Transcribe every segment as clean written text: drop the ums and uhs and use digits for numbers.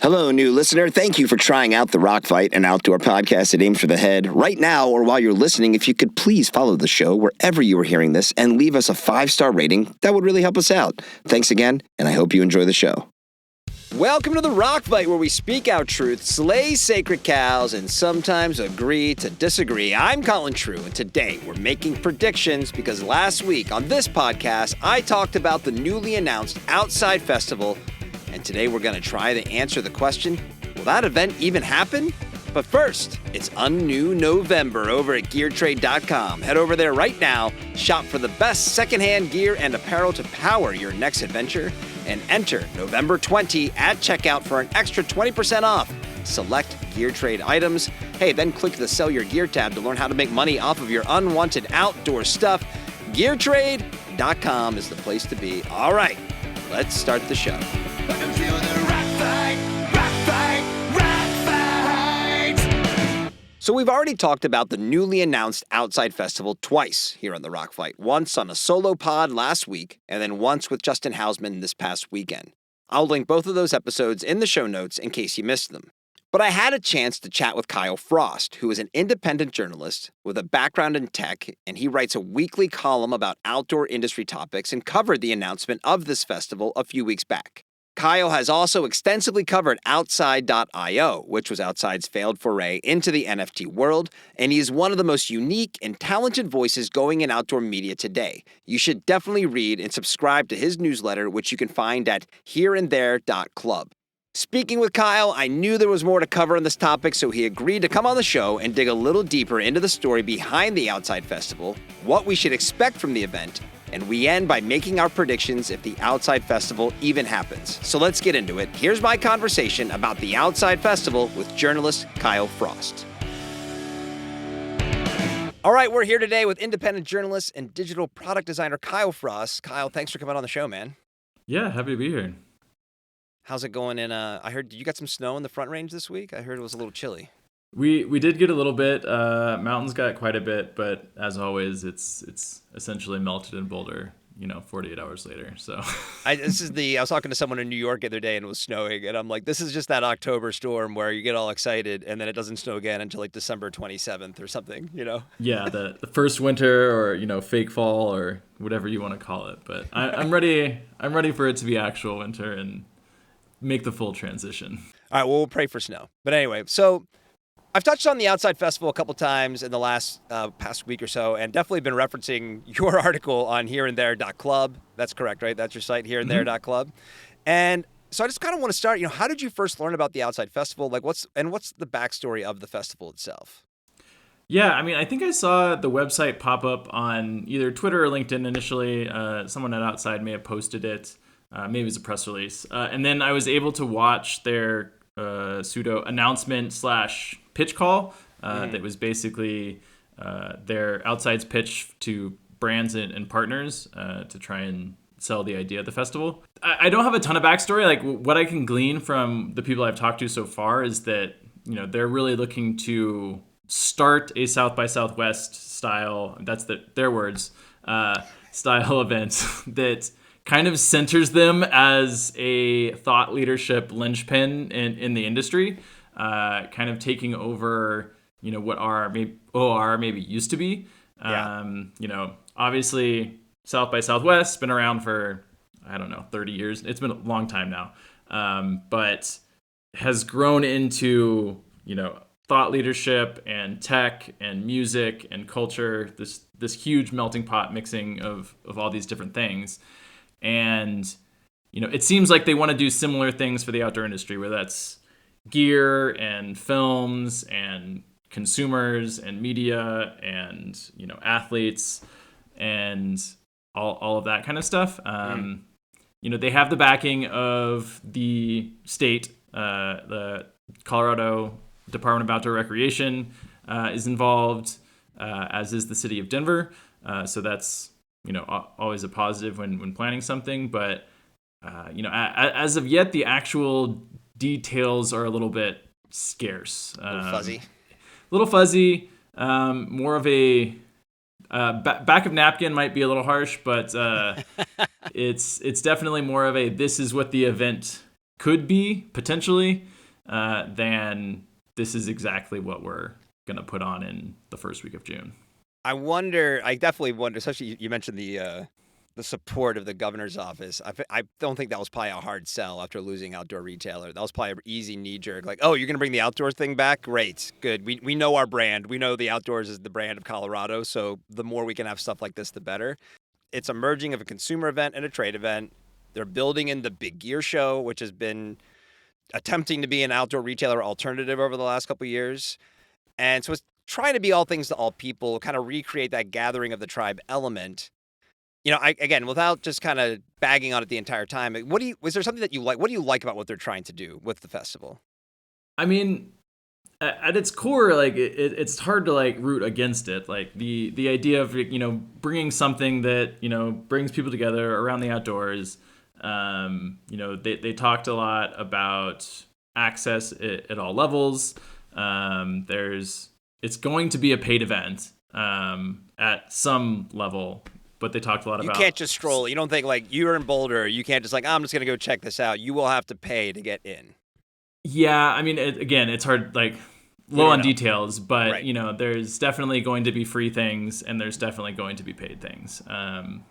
Hello, new listener. Thank you for trying out the Rock Fight, an outdoor podcast that aims for the head. Right now, or while you're listening, if you could please follow the show wherever you are hearing this and leave us a 5-star rating, that would really help us out. Thanks again, and I hope you enjoy the show. Welcome to the Rock Fight, where we speak out truth, slay sacred cows, and sometimes agree to disagree. I'm Colin, and today we're making predictions because last week on this podcast, I talked about the newly announced Outside Festival, and today we're going to try to answer the question, will that event even happen? But first, it's Unnew November over at GearTrade.com. Head over there right now, shop for the best secondhand gear and apparel to power your next adventure, and enter November 20 at checkout for an extra 20% off select Gear Trade items. Hey, then click the Sell Your Gear tab to learn how to make money off of your unwanted outdoor stuff. GearTrade.com is the place to be. All right, let's start the show. Welcome to the Rock Fight, Rock Fight, Rock Fight. So we've already talked about the newly announced Outside Festival twice here on the Rock Fight. Once on a solo pod last week, and then once with Justin Hausman this past weekend. I'll link both of those episodes in the show notes in case you missed them. But I had a chance to chat with Kyle Frost, who is an independent journalist with a background in tech, and he writes a weekly column about outdoor industry topics and covered the announcement of this festival a few weeks back. Kyle has also extensively covered Outside.io, which was Outside's failed foray into the NFT world, and he is one of the most unique and talented voices going in outdoor media today. You should definitely read and subscribe to his newsletter, which you can find at hereandthere.club. Speaking with Kyle, I knew there was more to cover on this topic, so he agreed to come on the show and dig a little deeper into the story behind the Outside Festival, what we should expect from the event, and we end by making our predictions if the Outside Festival even happens. So let's get into it. Here's my conversation about the Outside Festival with journalist Kyle Frost. All right, we're here today with independent journalist and digital product designer Kyle Frost. Kyle, thanks for coming on the show, man. Yeah, happy to be here. How's it going in, I heard you got some snow in the Front Range this week? I heard it was a little chilly. We did get a little bit. Mountains got quite a bit, but as always, it's essentially melted in Boulder, 48 hours later. So I was talking to someone in New York the other day and it was snowing, and I'm like, this is just that October storm where you get all excited and then it doesn't snow again until like December 27th or something, Yeah, the first winter, or fake fall, or whatever you want to call it. But I'm ready. I'm ready for it to be actual winter and make the full transition. All right, well, we'll pray for snow. But anyway, so I've touched on the Outside Festival a couple times in the last past week or so, and definitely been referencing your article on hereandthere.club. That's correct, right? That's your site, hereandthere.club. And so I just kind of want to start, how did you first learn about the Outside Festival? What's the backstory of the festival itself? Yeah, I think I saw the website pop up on either Twitter or LinkedIn initially. Someone at Outside may have posted it. Maybe it was a press release. And then I was able to watch their pseudo announcement / pitch call that was basically their Outside's pitch to brands and partners to try and sell the idea of the festival. I don't have a ton of backstory. Like, what I can glean from the people I've talked to so far is that, they're really looking to start a South by Southwest style, that's their words, style event that kind of centers them as a thought leadership linchpin in the industry, kind of taking over, what OR maybe used to be. Yeah. Obviously South by Southwest been around for, 30 years. It's been a long time now, but has grown into, thought leadership and tech and music and culture, this huge melting pot mixing of all these different things. And, it seems like they want to do similar things for the outdoor industry, where that's gear and films and consumers and media and, athletes and all of that kind of stuff. They have the backing of the state, the Colorado Department of Outdoor Recreation is involved, as is the city of Denver. So that's, always a positive when planning something. But, as of yet, the actual details are a little bit scarce. A little fuzzy. More of a back of napkin might be a little harsh, but it's definitely more of a, this is what the event could be, potentially. then this is exactly what we're going to put on in the first week of June. I definitely wonder, especially you mentioned the support of the governor's office. I don't think that was probably a hard sell after losing Outdoor Retailer. That was probably an easy knee jerk. Like, oh, you're going to bring the outdoors thing back? Great. Good. We know our brand. We know the outdoors is the brand of Colorado. So the more we can have stuff like this, the better. It's a merging of a consumer event and a trade event. They're building in the Big Gear Show, which has been attempting to be an outdoor retailer alternative over the last couple of years. And so it's trying to be all things to all people, kind of recreate that gathering of the tribe element. Again, without just kind of bagging on it the entire time, was there something that you like? What do you like about what they're trying to do with the festival? I mean, at its core, like it's hard to like root against it. Like the idea of bringing something that brings people together around the outdoors. They talked a lot about access at all levels. It's going to be a paid event at some level. But they talked a lot about... You can't just stroll. You don't think, like, you're in Boulder. You can't just, like, I'm just going to go check this out. You will have to pay to get in. Yeah, I mean, again, it's hard, like, low on details. But, right. There's definitely going to be free things, and there's definitely going to be paid things.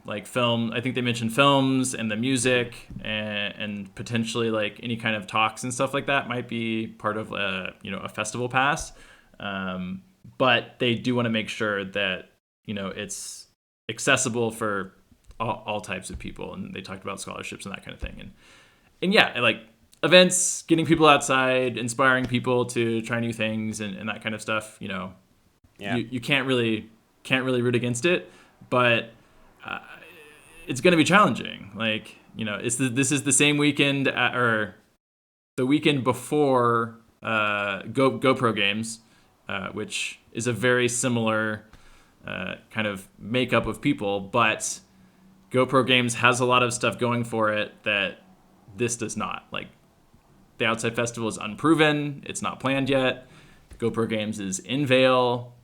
Like film, I think they mentioned films and the music, and potentially, like, any kind of talks and stuff like that might be part of, a festival pass. But they do want to make sure that, it's accessible for all types of people, and they talked about scholarships and that kind of thing, and yeah, like events, getting people outside, inspiring people to try new things and that kind of stuff. You can't really root against it, but it's going to be challenging. Like this is the same weekend or the weekend before GoPro Games, which is a very similar kind of makeup of people, but GoPro Games has a lot of stuff going for it that this does not. Like, the Outside Festival is unproven. It's not planned yet. GoPro Games is in Vail.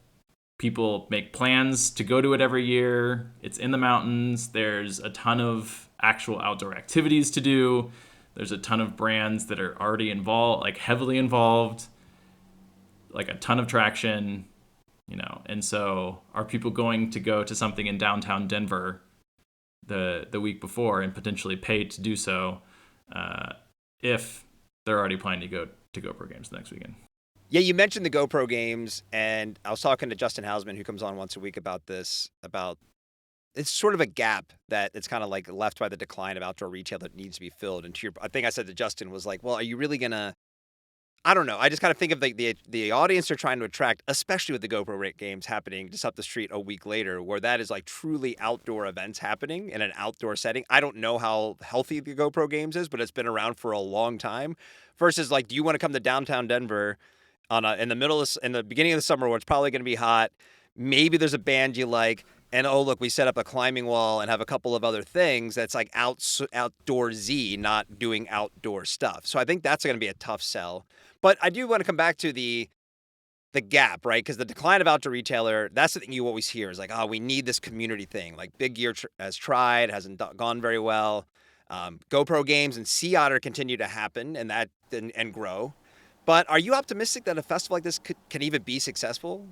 People make plans to go to it every year. It's in the mountains. There's a ton of actual outdoor activities to do. There's a ton of brands that are already involved, like heavily involved, like a ton of traction. And so are people going to go to something in downtown Denver the week before and potentially pay to do so if they're already planning to go to GoPro Games the next weekend? Yeah, you mentioned the GoPro Games, and I was talking to Justin Hausman, who comes on once a week, about this, about it's sort of a gap that it's kind of like left by the decline of outdoor retail that needs to be filled. And I think I said to Justin was like, well, are you really going to, I don't know. I just kind of think of the audience they're trying to attract, especially with the GoPro Games happening just up the street a week later, where that is like truly outdoor events happening in an outdoor setting. I don't know how healthy the GoPro Games is, but it's been around for a long time. Versus, like, do you want to come to downtown Denver in the beginning of the summer where it's probably going to be hot? Maybe there's a band you like, and oh look, we set up a climbing wall and have a couple of other things that's like outdoorsy, not doing outdoor stuff. So I think that's going to be a tough sell. But I do want to come back to the gap, right? Because the decline of outdoor retailer, that's the thing you always hear is like, oh, we need this community thing. Like Big Gear has tried, hasn't gone very well. GoPro Games and Sea Otter continue to happen and grow. But are you optimistic that a festival like this can even be successful?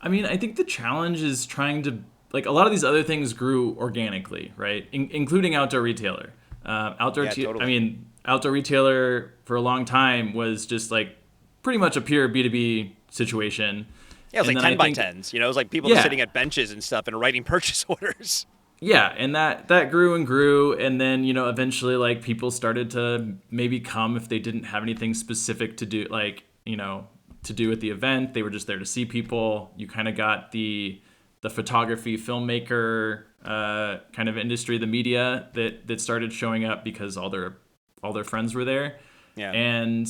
I mean, I think the challenge is trying to, like, a lot of these other things grew organically, right? Including outdoor retailer. Totally. I mean, outdoor retailer for a long time was just like pretty much a pure B2B situation. Yeah, it was like 10 by 10s. It was like people sitting at benches and stuff and writing purchase orders. Yeah, and that grew and grew, and then eventually like people started to maybe come if they didn't have anything specific to do, like to do at the event. They were just there to see people. You kind of got the photography, filmmaker kind of industry, the media that started showing up because all their friends were there. Yeah. And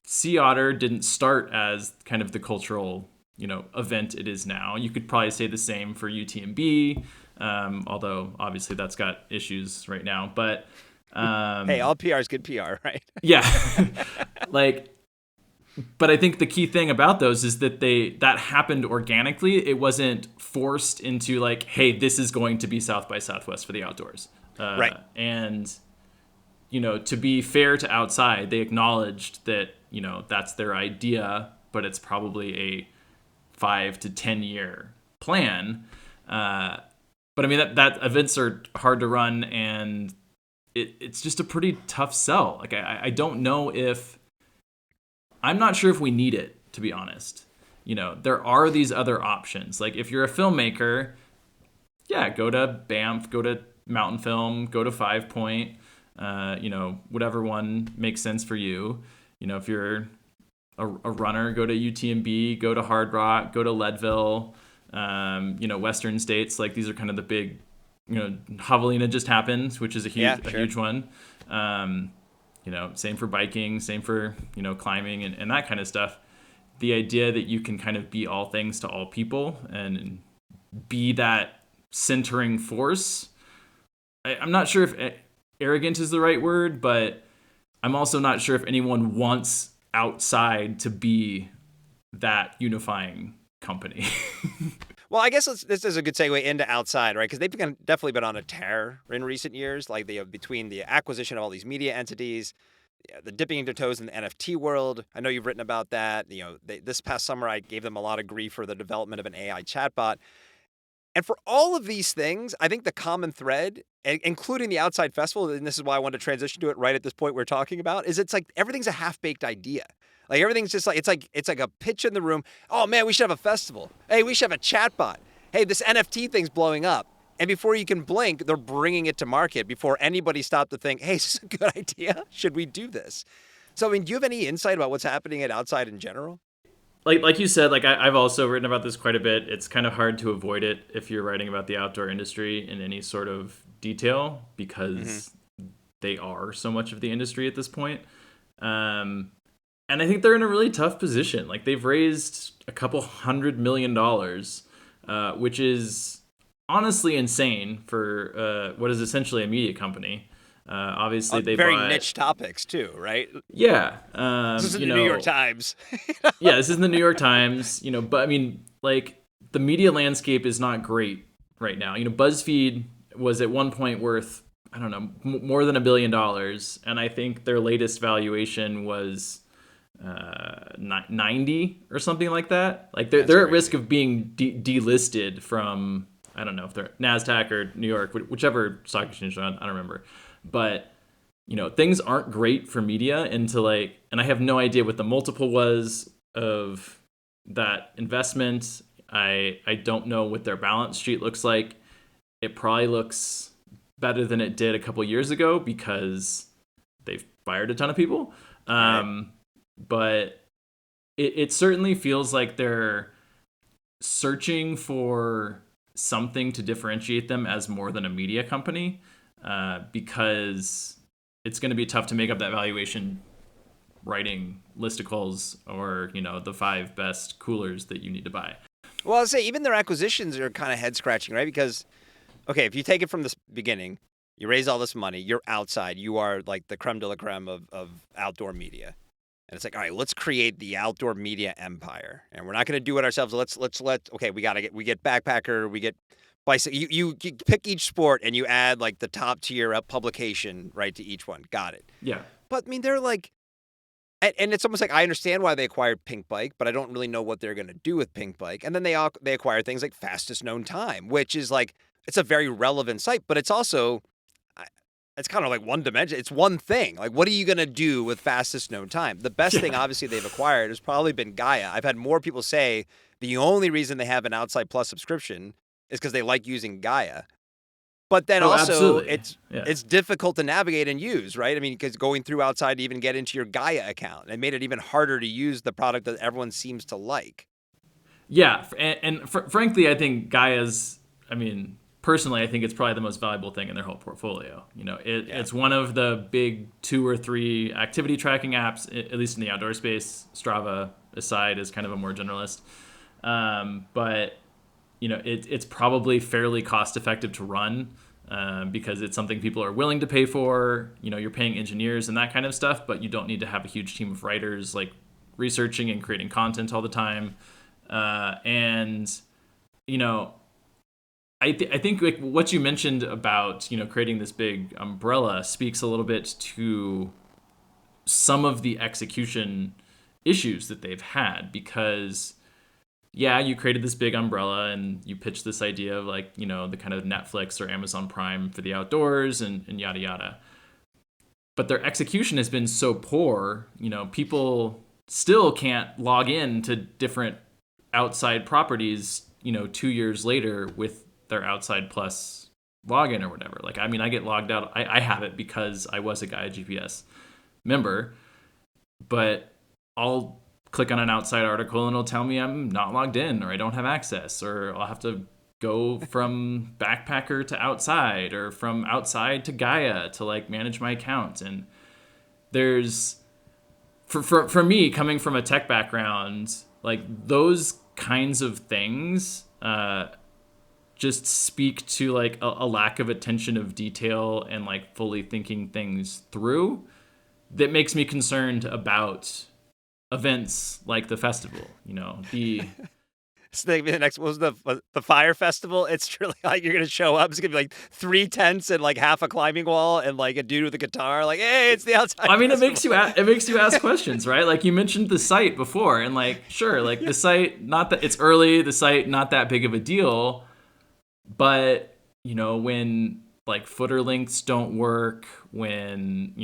Sea Otter didn't start as kind of the cultural event it is now. You could probably say the same for UTMB. Although obviously that's got issues right now, but hey, all PR is good PR, right? Yeah. But I think the key thing about those is that that happened organically. It wasn't forced into like, hey, this is going to be South by Southwest for the outdoors. Right. And to be fair to Outside, they acknowledged that, that's their idea, but it's probably a 5 to 10 year plan. But I mean, that events are hard to run, and it's just a pretty tough sell. Like, I don't know I'm not sure if we need it, to be honest. There are these other options. Like, if you're a filmmaker, yeah, go to Banff, go to Mountain Film, go to 5 Point, whatever one makes sense for you. If you're a runner, go to UTMB, go to Hard Rock, go to Leadville, Western States. Like, these are kind of the big, Javelina just happened, which is a huge one. Same for biking, same for, climbing and that kind of stuff. The idea that you can kind of be all things to all people and be that centering force. I'm not sure if arrogant is the right word, but I'm also not sure if anyone wants Outside to be that unifying company. Well, I guess this is a good segue into Outside, right? Because they've definitely been on a tear in recent years, like between the acquisition of all these media entities, the dipping into toes in the NFT world. I know you've written about that. This past summer, I gave them a lot of grief for the development of an AI chatbot. And for all of these things, I think the common thread, including the Outside Festival, and this is why I wanted to transition to it right at this point we're talking about, is it's like everything's a half-baked idea. Like, everything's just like, it's like a pitch in the room. Oh man, we should have a festival. Hey, we should have a chatbot. Hey, this NFT thing's blowing up. And before you can blink, they're bringing it to market before anybody stopped to think, hey, is this a good idea? Should we do this? So, I mean, do you have any insight about what's happening at Outside in general? Like you said, like I've also written about this quite a bit. It's kind of hard to avoid it if you're writing about the outdoor industry in any sort of detail, because they are so much of the industry at this point. And I think they're in a really tough position. Like, they've raised a couple $100 million, which is honestly insane for what is essentially a media company. Obviously, they very bought niche topics too, right? Yeah, this is the New York Times. Yeah, this is the New York Times. But I mean, like, the media landscape is not great right now. BuzzFeed was at one point worth, I don't know, more than $1 billion, and I think their latest valuation was 90 or something like that. Like, they're at risk of being delisted from, I don't know if they're NASDAQ or New York, whichever stock exchange they're on, I don't remember. But, things aren't great for media and I have no idea what the multiple was of that investment. I don't know what their balance sheet looks like. It probably looks better than it did a couple years ago because they've fired a ton of people. Right. But it certainly feels like they're searching for something to differentiate them as more than a media company, because it's going to be tough to make up that valuation writing listicles or, the 5 best coolers that you need to buy. Well, I'll say even their acquisitions are kind of head-scratching, right? Because, okay, if you take it from the beginning, you raise all this money, you're Outside, you are like the creme de la creme of outdoor media. And it's like, all right, let's create the outdoor media empire. And we're not going to do it ourselves. Okay, we get backpacker, we get bicycle. You pick each sport and you add like the top tier publication, right, to each one. Got it. Yeah. But I mean, they're like, and it's almost like I understand why they acquired Pink Bike, but I don't really know what they're going to do with Pink Bike. And then they acquire things like Fastest Known Time, which is like, it's a very relevant site, but it's also, it's kind of like one dimension. It's one thing. Like, what are you going to do with Fastest Known Time? The best thing, obviously, they've acquired has probably been Gaia. I've had more people say the only reason they have an Outside Plus subscription is because they like using Gaia. But then also, it's difficult to navigate and use, right? I mean, because going through Outside to even get into your Gaia account, it made it even harder to use the product that everyone seems to like. Yeah, and frankly, I think Gaia's, personally, I think it's probably the most valuable thing in their whole portfolio. It's one of the big 2 or 3 activity tracking apps, at least in the outdoor space. Strava aside is kind of a more generalist. But it's probably fairly cost effective to run, because it's something people are willing to pay for. You're paying engineers and that kind of stuff, but you don't need to have a huge team of writers like researching and creating content all the time. I think like what you mentioned about, creating this big umbrella speaks a little bit to some of the execution issues that they've had, because yeah, you created this big umbrella and you pitched this idea of like, the kind of Netflix or Amazon Prime for the outdoors and yada yada. But their execution has been so poor, people still can't log in to different outside properties, 2 years later with their Outside Plus login or whatever. Like, I mean, I get logged out. I have it because I was a Gaia GPS member, but I'll click on an Outside article and it'll tell me I'm not logged in, or I don't have access, or I'll have to go from Backpacker to Outside, or from Outside to Gaia to like manage my account. And there's, for me, coming from a tech background, like those kinds of things just speak to like a lack of attention of detail and like fully thinking things through, that makes me concerned about events like the festival. So the next was the Fire Festival. It's really like you're gonna show up. It's gonna be like 3 tents and like half a climbing wall and like a dude with a guitar. Like, hey, it's the Outside. I mean, Festival. it makes you ask questions, right? Like you mentioned the site before, and like sure, like the site, not that it's early, the site not that big of a deal, but when like footer links don't work, when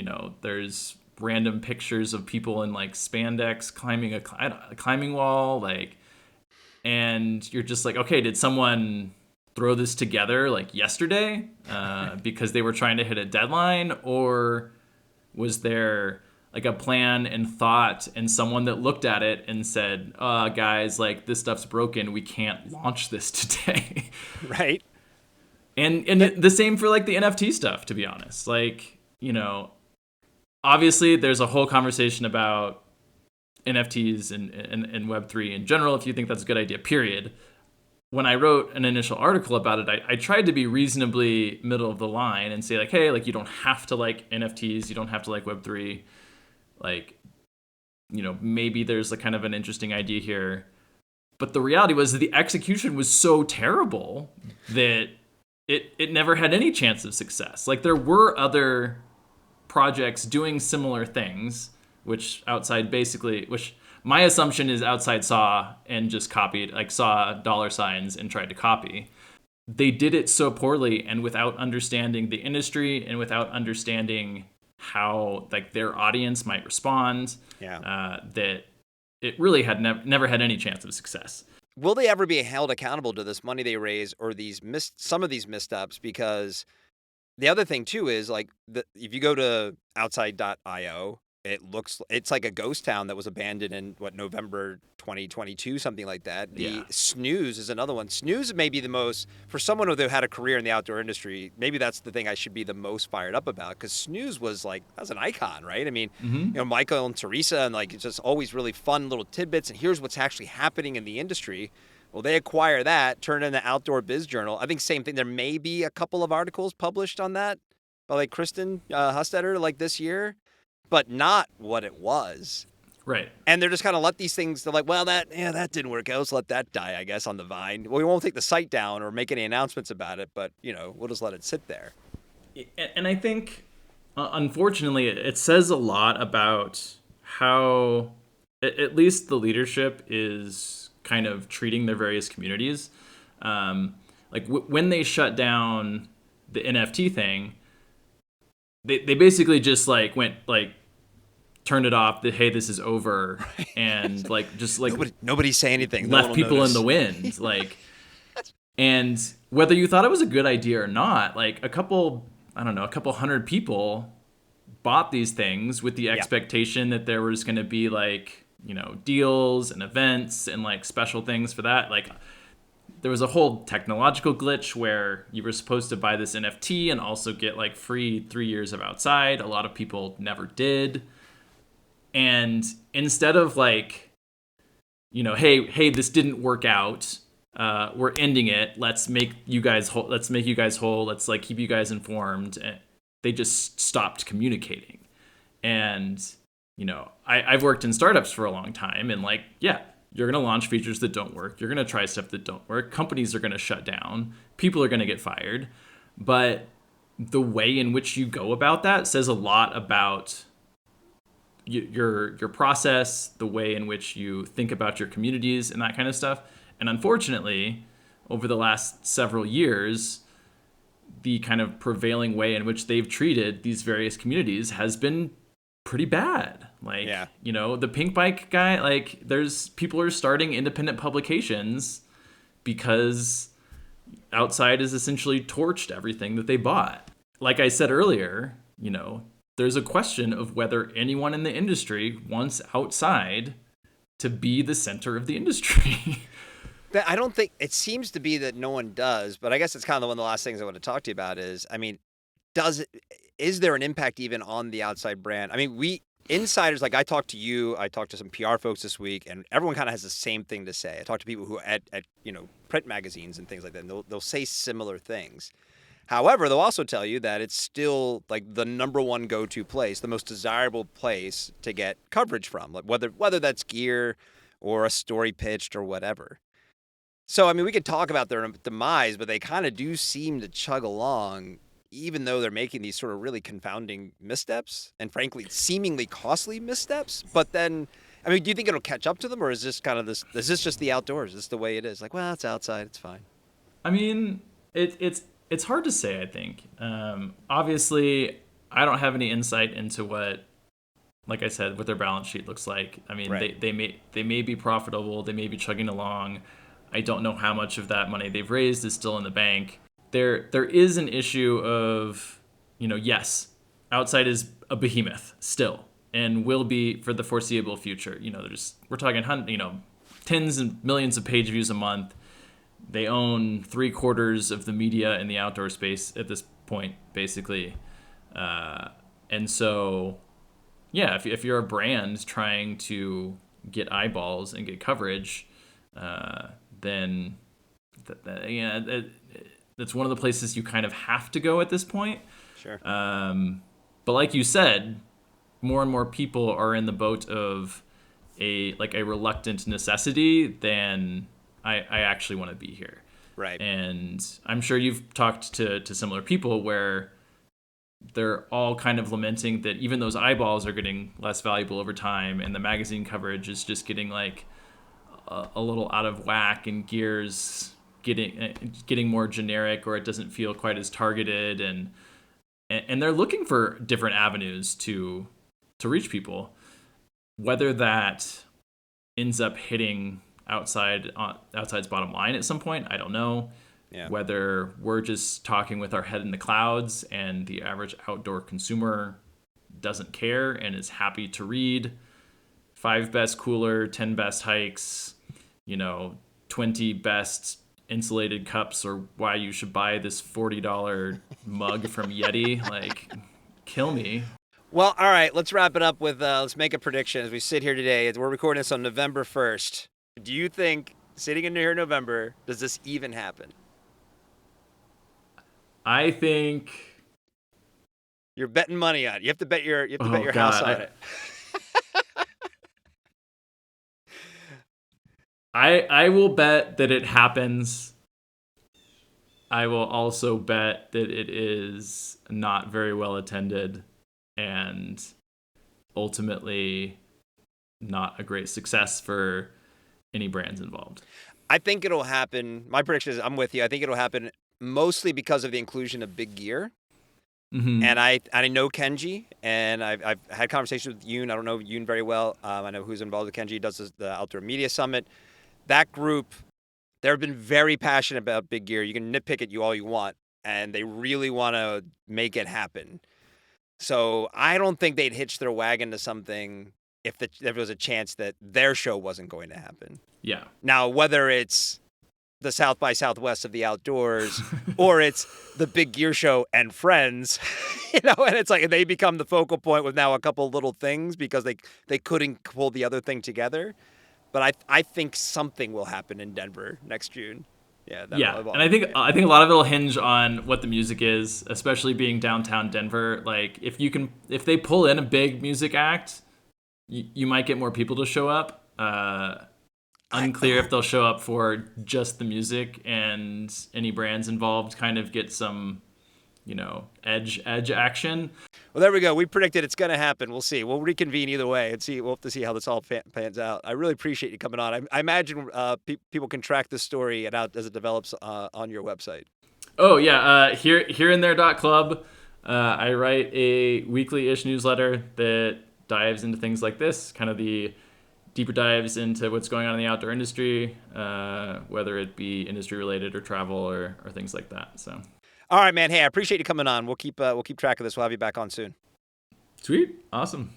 there's random pictures of people in like spandex climbing a climbing wall, like. And you're just like, okay, did someone throw this together like yesterday because they were trying to hit a deadline? Or was there like a plan and thought and someone that looked at it and said, guys, like this stuff's broken. We can't launch this today. Right. And the same for like the NFT stuff, to be honest. Like, obviously there's a whole conversation about NFTs and Web3 in general, if you think that's a good idea, period. When I wrote an initial article about it, I tried to be reasonably middle of the line and say like, hey, like you don't have to like NFTs, you don't have to like Web3. Like, maybe there's a kind of an interesting idea here. But the reality was that the execution was so terrible that it never had any chance of success. Like there were other projects doing similar things, which my assumption is Outside saw and just copied, like saw dollar signs and tried to copy. They did it so poorly and without understanding the industry and without understanding how like their audience might respond, that it really had never had any chance of success. Will they ever be held accountable to this money they raise or some of these missteps? Because the other thing too is like if you go to outside.io, it's like a ghost town that was abandoned in November 2022, something like that. The Snooze is another one. Snooze may be the most, for someone who had a career in the outdoor industry, maybe that's the thing I should be the most fired up about, because Snooze was like, that was an icon, right? I mean, Michael and Teresa, and like, it's just always really fun little tidbits, and here's what's actually happening in the industry. Well, they acquire that, turn it into Outdoor Biz Journal. I think same thing. There may be a couple of articles published on that by like Kristen Hustetter like this year, but not what it was. Right. And they're just kind of let these things, they're like, well, that didn't work out. Let's let that die, I guess, on the vine. Well, we won't take the site down or make any announcements about it, but, we'll just let it sit there. And I think, unfortunately, it says a lot about how, at least the leadership is kind of treating their various communities. When they shut down the NFT thing, they basically just like went like turned it off. Hey, this is over, and like just like nobody say anything. Left people in the wind, like. And whether you thought it was a good idea or not, like a couple hundred people bought these things with the expectation that there was going to be like deals and events and like special things for that, like. There was a whole technological glitch where you were supposed to buy this NFT and also get like free 3 years of Outside. A lot of people never did. And instead of like, hey, this didn't work out. We're ending it. Let's make you guys whole. Let's like keep you guys informed. And they just stopped communicating. And, I've worked in startups for a long time, and like, You're going to launch features that don't work. You're going to try stuff that don't work. Companies are going to shut down. People are going to get fired. But the way in which you go about that says a lot about your process, the way in which you think about your communities and that kind of stuff. And unfortunately, over the last several years, the kind of prevailing way in which they've treated these various communities has been pretty bad. Like, the Pink Bike guy, like, there's people are starting independent publications because Outside has essentially torched everything that they bought. Like I said earlier, there's a question of whether anyone in the industry wants Outside to be the center of the industry. I don't think it seems to be that no one does, but I guess it's kind of one of the last things I want to talk to you about is, is there an impact even on the Outside brand? I mean, we insiders, like I talked to you, I talked to some PR folks this week, and everyone kind of has the same thing to say. I talked to people who are at print magazines and things like that, and they'll say similar things. However, they'll also tell you that it's still like the number one go-to place, the most desirable place to get coverage from, like whether that's gear or a story pitched or whatever. So, I mean, we could talk about their demise, but they kind of do seem to chug along, even though they're making these sort of really confounding missteps and, frankly, seemingly costly missteps. But then, I mean, do you think it'll catch up to them, or is this kind of is this just the outdoors? Is this the way it is? Like, well, it's Outside, it's fine. I mean, it's hard to say, I think. Obviously, I don't have any insight into what, like I said, what their balance sheet looks like. I mean, right. they may be profitable, they may be chugging along. I don't know how much of that money they've raised is still in the bank. There is an issue of, yes, Outside is a behemoth still and will be for the foreseeable future. We're talking tens and millions of page views a month. They own 3/4 of the media in the outdoor space at this point, basically. And so, yeah, if you're a brand trying to get eyeballs and get coverage, then that's one of the places you kind of have to go at this point. Sure. But like you said, more and more people are in the boat of a reluctant necessity than I actually want to be here. Right. And I'm sure you've talked to similar people where they're all kind of lamenting that even those eyeballs are getting less valuable over time, and the magazine coverage is just getting like a little out of whack, and gear's getting more generic, or it doesn't feel quite as targeted, and they're looking for different avenues to reach people. Whether that ends up hitting Outside's bottom line at some point, I don't know. Yeah. Whether we're just talking with our head in the clouds and the average outdoor consumer doesn't care and is happy to read 5 best cooler, 10 best hikes, 20 best insulated cups, or why you should buy this $40 mug from Yeti. Like, kill me. Well, all right, let's wrap it up with, let's make a prediction as we sit here today. We're recording this on November 1st. Do you think, sitting in here in November, does this even happen? I think you're betting money on it. You have to bet your house on it. I will bet that it happens. I will also bet that it is not very well attended and ultimately not a great success for any brands involved. I think it'll happen. My prediction is, I'm with you. I think it'll happen mostly because of the inclusion of big gear. Mm-hmm. And I know Kenji, and I've had conversations with Yoon. I don't know Yoon very well. I know who's involved with Kenji. He does the Outdoor Media Summit. That group, they've been very passionate about big gear. You can nitpick it all you want, and they really want to make it happen. So I don't think they'd hitch their wagon to something if there was a chance that their show wasn't going to happen. Yeah. Now, whether it's the South by Southwest of the outdoors or it's the Big Gear Show and friends, and it's like they become the focal point with now a couple little things because they couldn't pull the other thing together. But I think something will happen in Denver next June. Yeah. And I think a lot of it will hinge on what the music is, especially being downtown Denver. Like if they pull in a big music act, you might get more people to show up. unclear if they'll show up for just the music, and any brands involved kind of get some, edge action. Well, there we go. We predicted it's going to happen. We'll see. We'll reconvene either way and see. We'll have to see how this all pans out. I really appreciate you coming on. I imagine people can track this story and out as it develops on your website. Oh yeah, hereandthere.club. I write a weekly-ish newsletter that dives into things like this, kind of the deeper dives into what's going on in the outdoor industry, whether it be industry related or travel or things like that. So. All right, man. Hey, I appreciate you coming on. We'll keep track of this. We'll have you back on soon. Sweet. Awesome.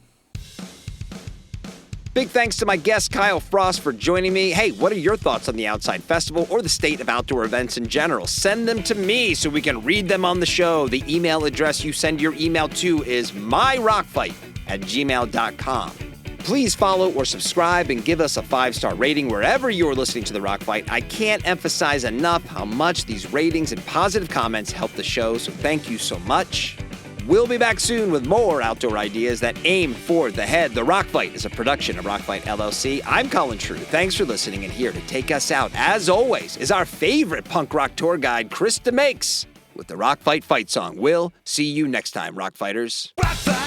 Big thanks to my guest, Kyle Frost, for joining me. Hey, what are your thoughts on the Outside Festival or the state of outdoor events in general? Send them to me so we can read them on the show. The email address you send your email to is myrockfight@gmail.com. Please follow or subscribe and give us a 5-star rating wherever you're listening to The Rock Fight. I can't emphasize enough how much these ratings and positive comments help the show, so thank you so much. We'll be back soon with more outdoor ideas that aim for the head. The Rock Fight is a production of Rock Fight LLC. I'm Colin True. Thanks for listening, and here to take us out, as always, is our favorite punk rock tour guide, Chris DeMakes, with the Rock Fight fight song. We'll see you next time, Rock Fighters. Rock Fight!